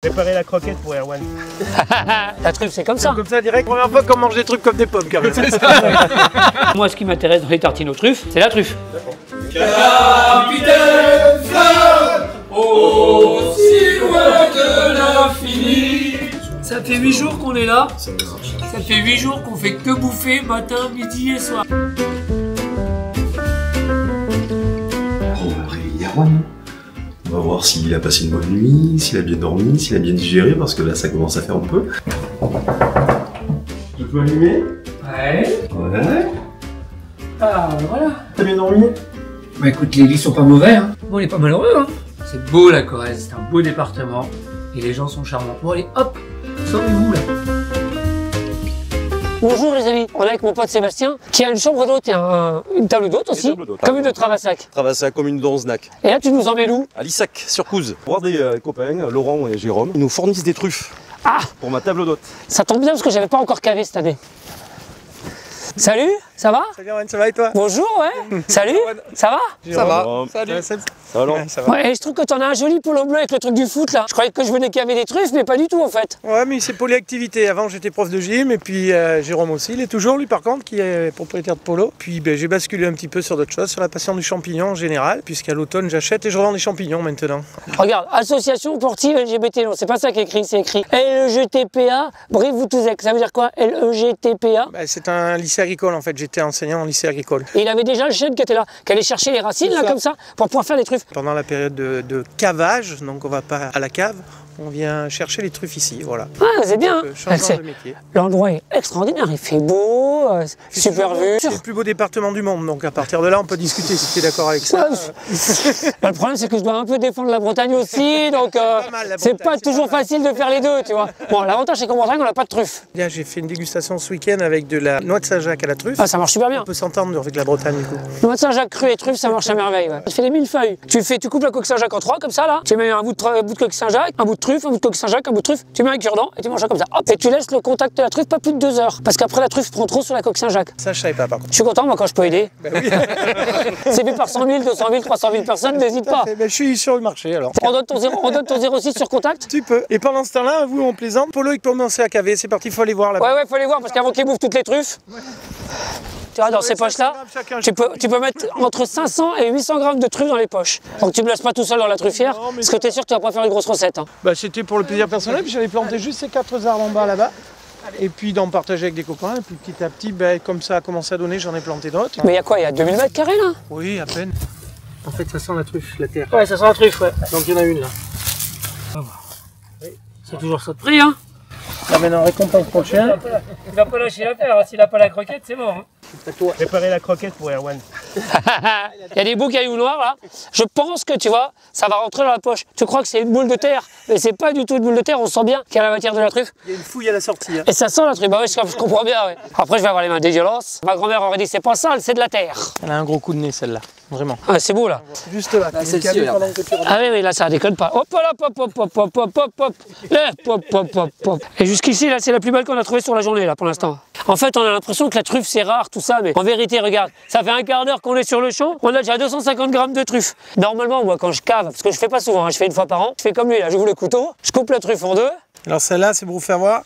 Préparer la croquette pour Erwan. La truffe, c'est comme ça. Comme ça, direct, première fois qu'on mange des trucs comme des pommes, quand même. Moi, ce qui m'intéresse dans les tartines aux truffes, c'est la truffe. Capitaine Flamme, aussi loin de l'infini. Ça fait 8 jours qu'on est là. Ça fait 8 jours qu'on fait que bouffer matin, midi et soir. On va réveiller Erwan. On va voir s'il a passé une bonne nuit, s'il a bien dormi, s'il a bien digéré, parce que là ça commence à faire un peu. Tu peux allumer? Ouais. Ouais. Ah, voilà. T'as bien dormi? Bah écoute, les lits sont pas mauvais, hein. Bon, on est pas malheureux, hein. C'est beau la Corrèze, c'est un beau département. Et les gens sont charmants. Bon allez, hop, sauvez-vous là. Bonjour les amis, on est avec mon pote Sébastien qui a une chambre d'hôte et une table d'hôte aussi, commune de Travassac. Travassac, commune de Onznac. Et là tu nous emmènes où? À Lissac, sur Couze. Voir des copains, Laurent et Jérôme, ils nous fournissent des truffes. Ah, pour ma table d'hôte. Ça tombe bien parce que j'avais pas encore cavé cette année. Salut, ça va? Salut Erwan, ça va et toi? Bonjour, ouais. Salut, ça va? Ça va. Salut. Ça Alors va. Ouais, et je trouve que t'en as un joli polo bleu avec le truc du foot là. Je croyais que je venais caver des truffes, mais pas du tout en fait. Ouais, mais c'est polyactivité. Avant, j'étais prof de gym et puis Jérôme aussi. Il est toujours, lui, par contre, qui est propriétaire de polo. Puis j'ai basculé un petit peu sur d'autres choses, sur la passion du champignon en général, puisqu'à l'automne, j'achète et je revends des champignons maintenant. Regarde, Association sportive LGBT, non, c'est pas ça qui est écrit, c'est écrit LEGTPA, Brive-Voutouzac. Ça veut dire quoi, LEGTPA? Bah, c'est un lycée agricole en fait. J'étais enseignant en lycée agricole. Et il avait déjà le chêne qui était là, qui allait chercher les racines là, comme ça, pour pouvoir faire des truffes. Pendant la période de cavage, donc on va pas à la cave, on vient chercher les truffes ici, voilà. Ah, c'est bien. Changement de métier. L'endroit est extraordinaire, il fait beau, super vue. C'est le plus beau département du monde, donc à partir de là, on peut discuter si tu es d'accord avec ça. Le problème, c'est que je dois un peu défendre la Bretagne aussi, donc c'est pas toujours facile de faire les deux, tu vois. Bon, l'avantage, c'est qu'en Bretagne, on n'a pas de truffes. J'ai fait une dégustation ce week-end avec de la noix de Saint-Jacques à la truffe. Ah, ça marche super bien. On peut s'entendre avec la Bretagne, du coup. Noix de Saint-Jacques crue et truffes, ça marche à merveille. Ouais. Tu fais des millefeuilles. Tu coupes la coque Saint-Jacques en trois, comme ça, là. Tu mets un bout de coque Saint-Jacques, un bout de truffe, un bout de coque Saint-Jacques, un bout de truffe. Tu mets un cure-dent et tu manges ça comme ça. Hop, et tu laisses le contact de la truffe pas plus de 2 heures. Parce qu'après, la truffe prend trop sur la coque Saint-Jacques. Ça, je savais pas, par contre. Je suis content, moi, quand je peux aider. Ben oui. C'est fait par 100 000, 200 000, 300 000 personnes, n'hésite pas. Ben, je suis sur le marché, alors. On donne ton 06 sur contact? Tu peux. Et pendant ce temps-là, vous, on plaisante. Polo, il peut commencer à caver. C'est parti, il faut aller voir là-bas. Ouais, faut aller voir, parce qu'avant qu'il bouffe toutes les truffes. Tu vois, dans ces poches-là, tu peux mettre entre 500 et 800 grammes de truffes dans les poches. Donc tu ne me laisses pas tout seul dans la truffière, parce que tu es sûr que tu vas pas faire une grosse recette. Hein. Bah, c'était pour le plaisir personnel, puis j'avais planté juste ces 4 arbres en bas là-bas. Et puis d'en partager avec des copains, et puis petit à petit, ben, comme ça a commencé à donner, j'en ai planté d'autres. Mais il y a quoi? Il y a 2000 mètres carrés là? Oui, à peine. En fait, ça sent la truffe, la terre. Ouais, ça sent la truffe, ouais. Donc il y en a une là. C'est toujours ça de prix, hein. Là maintenant, récompense pour le chien. Il va pas lâcher l'affaire, hein. S'il a pas la croquette, c'est mort. Hein. Préparer la croquette pour Erwan. Il y a des beaux cailloux noirs là. Je pense que tu vois, ça va rentrer dans la poche. Tu crois que c'est une boule de terre, mais c'est pas du tout une boule de terre. On sent bien qu'il y a la matière de la truffe. Il y a une fouille à la sortie. Hein. Et ça sent la truffe. Bah oui, je comprends bien. Ouais. Après, je vais avoir les mains dégueulasses. Ma grand-mère aurait dit c'est pas sale, c'est de la terre. Elle a un gros coup de nez celle-là, vraiment. Ah, c'est beau là. Juste là. Celle-ci, là. Ah oui, là ça déconne pas. Hop là, hop, hop, hop, hop, hop, hop, hop. Là, hop, hop, hop, hop. Et jusqu'ici, là, c'est la plus belle qu'on a trouvée sur la journée là pour l'instant. En fait, on a l'impression que la truffe c'est rare, tout ça, mais en vérité, regarde, ça fait un quart d'heure qu'on est sur le champ, on a déjà 250 grammes de truffe. Normalement, moi, quand je cave, parce que je fais pas souvent, hein, je fais une fois par an, je fais comme lui là, j'ouvre le couteau, je coupe la truffe en deux. Alors celle-là, c'est pour vous faire voir.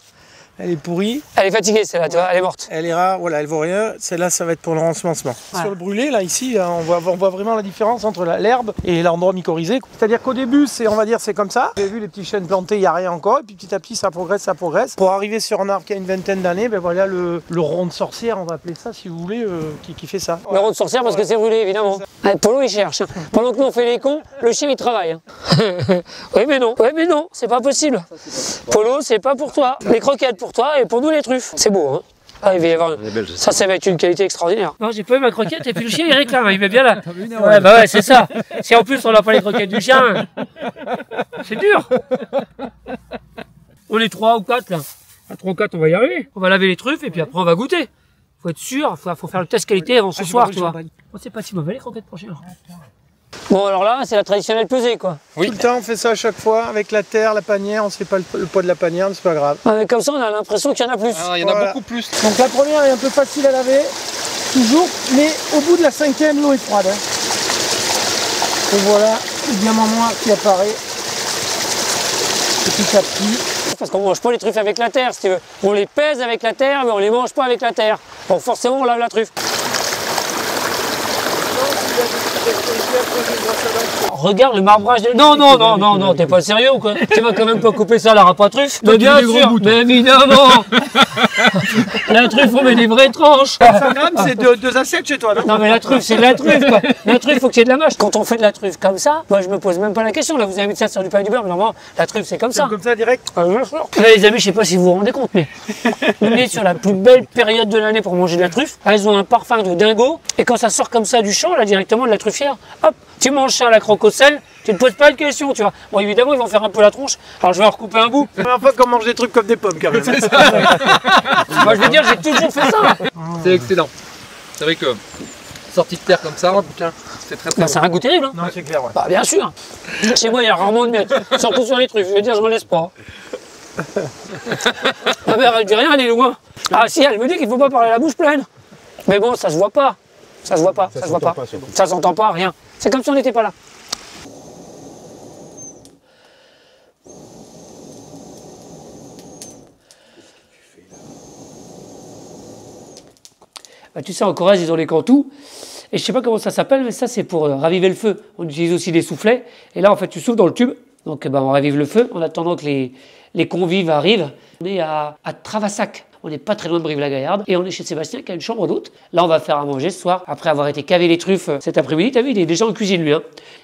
Elle est pourrie. Elle est fatiguée, celle-là, tu vois, elle est morte. Elle est rare, voilà, elle vaut rien. Celle-là, ça va être pour le rensemencement. Ouais. Sur le brûlé, là, ici, on voit vraiment la différence entre l'herbe et l'endroit mycorhizé. C'est-à-dire qu'au début, on va dire, c'est comme ça. Vous avez vu les petits chênes plantés, il n'y a rien encore. Et puis petit à petit, ça progresse, ça progresse. Pour arriver sur un arbre qui a une vingtaine d'années, ben voilà le rond de sorcière, on va appeler ça, si vous voulez, qui fait ça. Le rond de sorcière parce que c'est brûlé, évidemment. Ouais, Polo, il cherche. Hein. Pendant que nous, on fait les cons, le chien, il travaille. Hein. Oui, mais non, c'est pas possible. Polo, c'est pas pour toi. Les croquettes pour toi et pour nous, les truffes. C'est beau, hein. Ah, il va y avoir... Ça va être une qualité extraordinaire. Non, j'ai pas eu ma croquette et puis le chien il réclame, il met bien là. Ouais, bah ouais, c'est ça. Si en plus on n'a pas les croquettes du chien, c'est dur. On est 3 ou 4 là. À 3 ou 4, on va y arriver. On va laver les truffes et puis après on va goûter. Faut être sûr, faut faire le test qualité avant ce soir, tu vois. Oh, c'est pas si mauvais les croquettes pour chien. Bon, alors là, c'est la traditionnelle pesée, quoi. Oui. Tout le temps, on fait ça à chaque fois, avec la terre, la panière, on ne sait pas le poids de la panière, mais c'est pas grave. Ouais, mais comme ça, on a l'impression qu'il y en a plus. Alors, il y en a beaucoup plus. Donc la première est un peu facile à laver, toujours, mais au bout de la 5e, l'eau est froide. Hein. Et voilà, le diamant noir qui apparaît. petit à petit. Parce qu'on mange pas les truffes avec la terre, si tu veux. On les pèse avec la terre, mais on les mange pas avec la terre. Donc forcément, on lave la truffe. Regarde le marbrage de... Non, t'es pas sérieux ou quoi? Tu vas quand même pas couper ça à la râpe à truffe? Mais bien sûr, mais évidemment. La truffe, on met des vraies tranches. 100 grammes, c'est deux assiettes chez toi, non? Non mais la truffe, c'est de la truffe quoi. La truffe, faut qu'il y ait de la mâche. Quand on fait de la truffe comme ça, moi je me pose même pas la question. Là, vous avez mis ça sur du pain et du beurre, mais normalement, la truffe, c'est comme ça. Comme ça, direct? Bien sûr. Là, les amis, je sais pas si vous vous rendez compte, mais on est sur la plus belle période de l'année pour manger de la truffe. Elles ont un parfum de dingo. Et quand ça sort comme ça du champ, là, directement de la truffière, hop, tu manges ça à la croque au sel, tu te poses pas de questions, tu vois. Bon, évidemment, ils vont faire un peu la tronche. Alors, je vais en recouper un bout. La première fois qu'on mange des trucs comme des pommes, quand même. Moi, je veux dire, j'ai toujours fait ça. C'est excellent. C'est vrai que sortie de terre comme ça, c'est très Bah, c'est un goût terrible. Hein. Non, c'est clair, ouais. Bah, bien sûr. Chez moi, il y a rarement de miettes. Surtout sur les truffes. Je veux dire, je m'en laisse pas. Ma mère, elle dit rien, elle est loin. Ah, si, elle me dit qu'il faut pas parler la bouche pleine. Mais bon, ça se voit pas. Ça se voit pas. Ça se voit pas. Ça s'entend pas, rien. C'est comme si on n'était pas là. Bah, tu sais, en Corrèze, ils ont les cantous. Et je sais pas comment ça s'appelle, mais ça, c'est pour raviver le feu. On utilise aussi des soufflets. Et là, en fait, tu souffles dans le tube. Donc, bah, on ravive le feu en attendant que les convives arrivent. On est à Travassac. On n'est pas très loin de Brive-la-Gaillarde. Et on est chez Sébastien qui a une chambre d'hôte. Là, on va faire à manger ce soir. Après avoir été caver les truffes cet après-midi, t'as vu, il est déjà en cuisine, lui. Hein.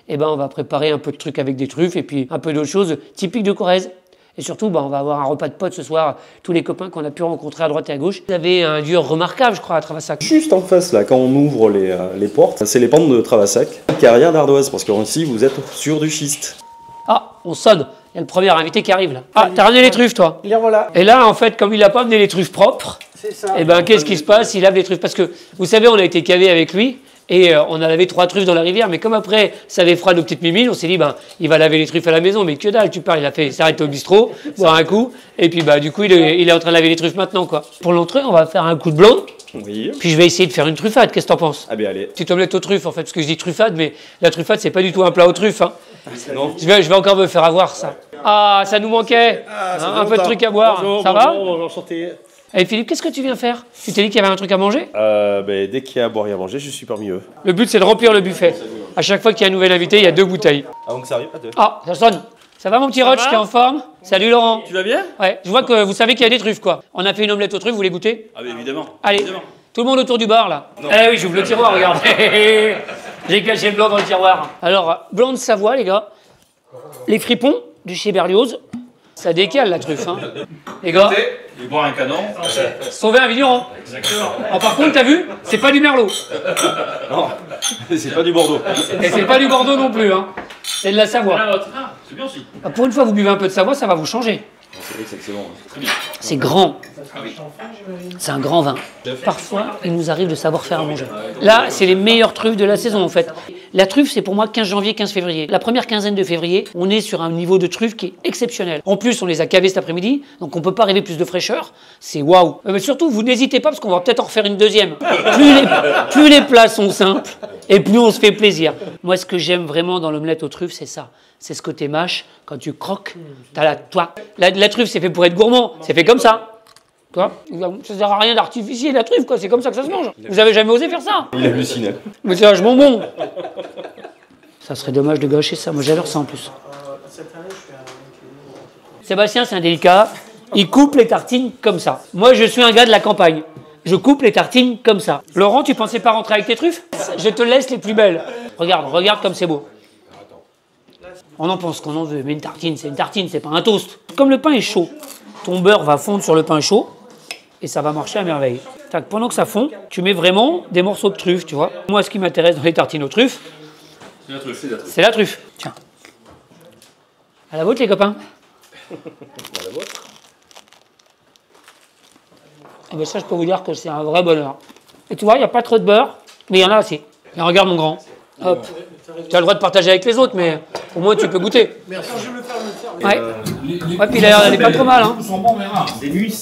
Et ben, on va préparer un peu de trucs avec des truffes et puis un peu d'autres choses typiques de Corrèze. Et surtout, bah, on va avoir un repas de potes ce soir, tous les copains qu'on a pu rencontrer à droite et à gauche. Vous avez un lieu remarquable, je crois, à Travassac. Juste en face, là, quand on ouvre les portes, c'est les pentes de Travassac. Carrière d'ardoise, parce qu'ici, vous êtes sur du schiste. Ah, on sonne. Il y a le premier invité qui arrive là. Ah, t'as ramené les truffes, toi? Les voilà. Et là, en fait, comme il n'a pas amené les truffes propres, C'est ça. et ben qu'est-ce qui se passe? Il lave les truffes. Parce que, vous savez, on a été cavé avec lui. Et on a lavé 3 truffes dans la rivière, mais comme après ça avait froid nos petites mimines, on s'est dit ben il va laver les truffes à la maison, mais que dalle, tu pars, il s'est arrêté au bistrot, boire un coup, et puis bah du coup il est en train de laver les truffes maintenant quoi. Pour l'entrée, on va faire un coup de blanc, Oui. puis je vais essayer de faire une truffade, qu'est-ce que t'en penses? Ah bien allez. Petite omelette aux truffes en fait, parce que je dis truffade, mais la truffade c'est pas du tout un plat aux truffes. Hein. Non. Je vais encore me faire avoir ça. Ah, ça nous manquait, un peu de truc à boire, ça va? Enchanté. Et Philippe, qu'est-ce que tu viens faire? Tu t'es dit qu'il y avait un truc à manger? Dès qu'il y a à boire et à manger, je suis parmi eux. Le but c'est de remplir le buffet. À chaque fois qu'il y a un nouvel invité, il y a 2 bouteilles. Avant que ça arrive, à 2. Ah, ça sonne. Ça va mon petit Roch, t'es en forme? Salut Laurent. Tu vas bien? Ouais, je vois que vous savez qu'il y a des truffes quoi. On a fait une omelette aux truffes, vous voulez goûter? Ah bien évidemment. Allez, tout le monde autour du bar là. Eh oui, j'ouvre le tiroir, regarde. J'ai caché le blanc dans le tiroir. Alors, blanc de Savoie les gars. Les fripons du chez Berlioz. Ça décale la truffe, hein. Les gars, Il boit un canon. sauver un vigneron. Ah, par contre, t'as vu? C'est pas du Merlot. Non, c'est pas du Bordeaux. Et c'est pas du Bordeaux non plus, hein. C'est de la Savoie. Ah, c'est bien aussi. Ah, pour une fois, vous buvez un peu de Savoie, ça va vous changer. C'est vrai que c'est excellent. Très bien. C'est grand. C'est un grand vin. Parfois, il nous arrive de savoir faire à manger. Là, c'est les meilleures truffes de la saison, en fait. La truffe, c'est pour moi 15 janvier, 15 février. La première quinzaine de février, on est sur un niveau de truffe qui est exceptionnel. En plus, on les a cavés cet après-midi, donc on peut pas rêver plus de fraîcheur. C'est waouh. Mais surtout, vous n'hésitez pas, parce qu'on va peut-être en refaire une deuxième. Plus les plats sont simples, et plus on se fait plaisir. Moi, ce que j'aime vraiment dans l'omelette aux truffes, c'est ça. C'est ce côté mâche, quand tu croques, t'as la truffe, c'est fait pour être gourmand, c'est fait comme ça. Quoi? Ça sert à rien d'artificier la truffe, quoi. C'est comme ça que ça se mange. Vous avez jamais osé faire ça? Il hallucine. Mais c'est vachement bon. Ça serait dommage de gâcher ça. Moi, j'adore ça en plus. Sébastien, c'est un délicat. Il coupe les tartines comme ça. Moi, je suis un gars de la campagne. Je coupe les tartines comme ça. Laurent, tu pensais pas rentrer avec tes truffes? Je te laisse les plus belles. Regarde comme c'est beau. On en pense qu'on en veut, mais une tartine, c'est pas un toast. Comme le pain est chaud, ton beurre va fondre sur le pain chaud et ça va marcher à merveille. Tac, pendant que ça fond, tu mets vraiment des morceaux de truffe, tu vois. Moi, ce qui m'intéresse dans les tartines aux truffes, c'est la truffe. Tiens. À la vôtre, les copains. Et bien ça, je peux vous dire que c'est un vrai bonheur. Et tu vois, il n'y a pas trop de beurre, mais il y en a assez. Et regarde mon grand. Hop. Tu as le droit de partager avec les autres, mais au moins tu peux goûter. Merci. Je vais le faire. Ouais. Ouais, puis elle est pas trop mal. Hein. Des nuits,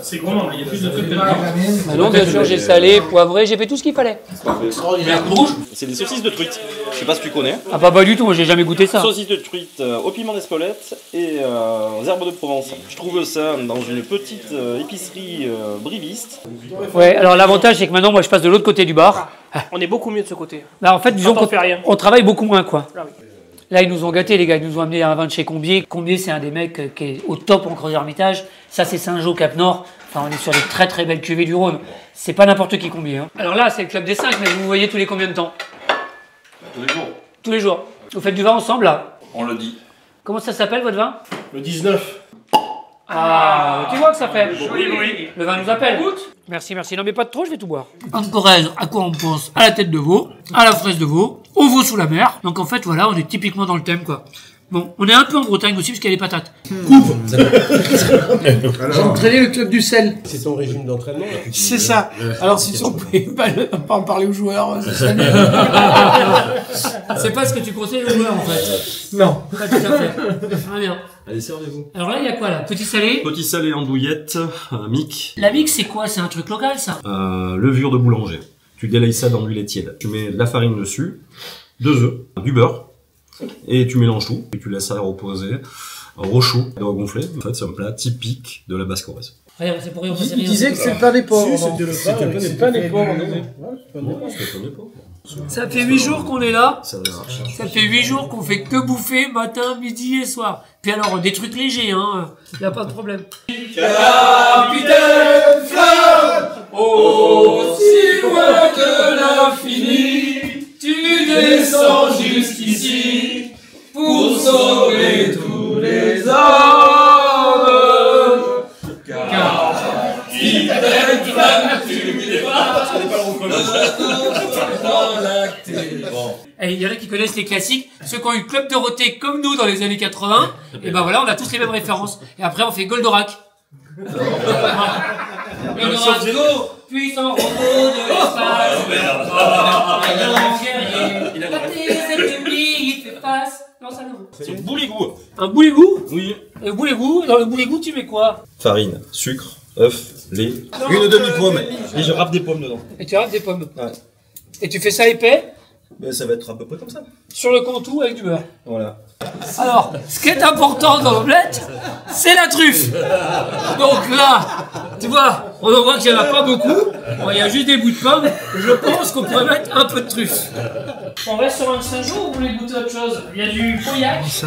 c'est gourmand, il y a plus de trucs que de Bah non, bien sûr, j'ai salé, poivré, j'ai fait tout ce qu'il fallait. C'est des saucisses de truite. Je sais pas si tu connais. Ah bah pas du tout, moi j'ai jamais goûté ça. Saucisses de truite au piment d'Espelette et aux herbes de Provence. Je trouve ça dans une petite épicerie briviste. Ouais, alors l'avantage c'est que maintenant moi je passe de l'autre côté du bar. On est beaucoup mieux de ce côté. Bah en fait, disons Quand on fait rien. on travaille beaucoup moins quoi. Ah oui. Là, ils nous ont gâtés, les gars. Ils nous ont amené un vin de chez Combier. Combier, c'est un des mecs qui est au top en Creuse-Hermitage. Ça, c'est Saint-Jean, Cap-Nord. Enfin, on est sur des très très belles cuvées du Rhône. C'est pas n'importe qui Combier. Hein. Alors là, c'est le club des 5, mais vous voyez tous les combien de temps? Tous les jours. Tous les jours. Vous faites du vin ensemble, là? On le dit. Comment ça s'appelle, votre vin? Le 19. Ah, tu vois que ça fait. Oui. Le vin nous appelle. Merci, merci. Non, mais pas de trop, je vais tout boire. En Corrèze, à quoi on pense? À la tête de veau, à la fraise de veau, au veau sous la mer. Donc en fait, voilà, on est typiquement dans le thème, quoi. Bon, on est un peu en Bretagne aussi, parce qu'il y a les patates. Coupe. J'ai entraîné le club du sel. C'est ton régime d'entraînement là. C'est ça. Alors si on pouvait pas en parler aux joueurs, ça serait mieux. C'est pas ce que tu conseilles aux joueurs, en fait. Non. Pas tout à fait. Très bien. Allez, servez-vous. Alors là, il y a quoi, là? Petit salé? Petit salé andouillette, mic, La mique, c'est quoi? C'est un truc local, ça? levure de boulanger. Tu délayes ça dans l'huile tiède. Tu mets de la farine dessus, 2 œufs, du beurre, et tu mélanges tout. Et tu laisses ça reposer au chaud, et regonfler. En fait, c'est un plat typique de la Basse-Corrèze. Rien, c'est pour rien, on Il sait rien. disait que c'est le pain des pauvres. Si, c'était le pain. C'est le pain des pauvres. Ça fait 8 jours qu'on est là. Ça marche. Ça fait 8 jours qu'on fait que bouffer matin, midi et soir. Puis alors, des trucs légers, hein. Y a pas de problème. Capitaine Flamme, aussi loin que l'infini, tu descends jusqu'ici pour sauver tous les hommes. Capitaine Flamme, tu dépasses dans l'acté. Et il y en a qui connaissent les classiques. Ceux qui ont eu Club Dorothée comme nous dans les années 80. Et ben voilà, on a tous les mêmes références. Et après, on fait Goldorak. Goldorak, go! Puissant robot de l'espace. Il a cette nuit, il fait face. Non, ça ne C'est un bouligou. Un bouligou? Oui. Le bouligou, dans le bouligou, tu mets quoi? Farine, sucre, œuf, lait, une demi-pomme. Et je râpe des pommes dedans. Et tu râpes des pommes. Ouais. Et tu fais ça épais, Ben, ça va être à peu près comme ça. sur le contour avec du beurre. Voilà. Alors, ce qui est important dans l'omelette, c'est la truffe. Donc là, tu vois, on en voit qu'il n'y en a pas beaucoup. Bon, il y a juste des bouts de pommes. Je pense qu'on pourrait mettre un peu de truffe. On reste sur un Saint-Jean ou vous voulez goûter autre chose? Il y a du Pauillac. En tout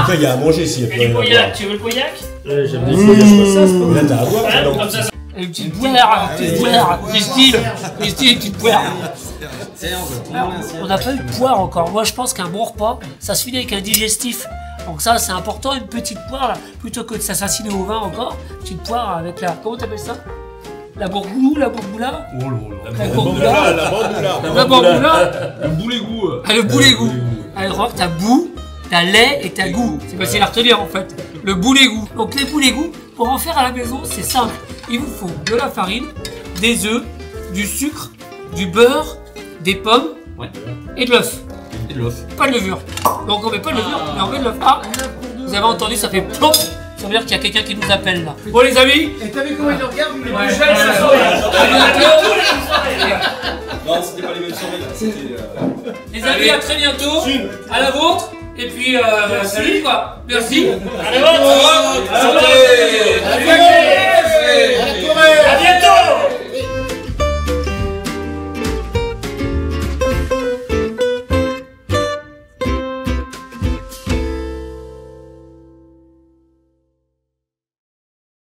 cas, il y a à manger s'il y a Il y a plus du rien à Pauillac. boire. Tu veux le Pauillac? J'aime bien ça. Là, t'as à boire. Voilà, comme ça. Une petite boire, Christine, une petite boire. On n'a pas eu de poire encore. Moi, je pense qu'un bon repas, ça se finit avec un digestif. Donc ça, c'est important, une petite poire, là, plutôt que de s'assassiner au vin encore. Une petite poire avec la... Comment t'appelles ça? La bourgoulou, la bourgoula? La bourgoula. La bourgoula. Le boulet-goût. Ah, le boulet-goût. Alors, remarque, t'as bout, t'as lait et t'as goût. C'est facile à retenir, en fait. Le boulet-goût. Donc, les boulets-goût, pour en faire à la maison, c'est simple. Il vous faut de la farine, des œufs, du sucre, du beurre, des pommes et de l'œuf. Pas de levure. Donc on met pas de levure, mais on met de l'œuf. Ah, vous avez entendu, ça fait plomb. Ça veut dire qu'il y a quelqu'un qui nous appelle là. Bon les amis. Et t'as vu comment il nous regarde? Ouais, à bientôt. Non, c'était pas les mêmes soirées. Les amis, à très bientôt. À la vôtre. Et puis salut quoi. Merci. Allez, au revoir.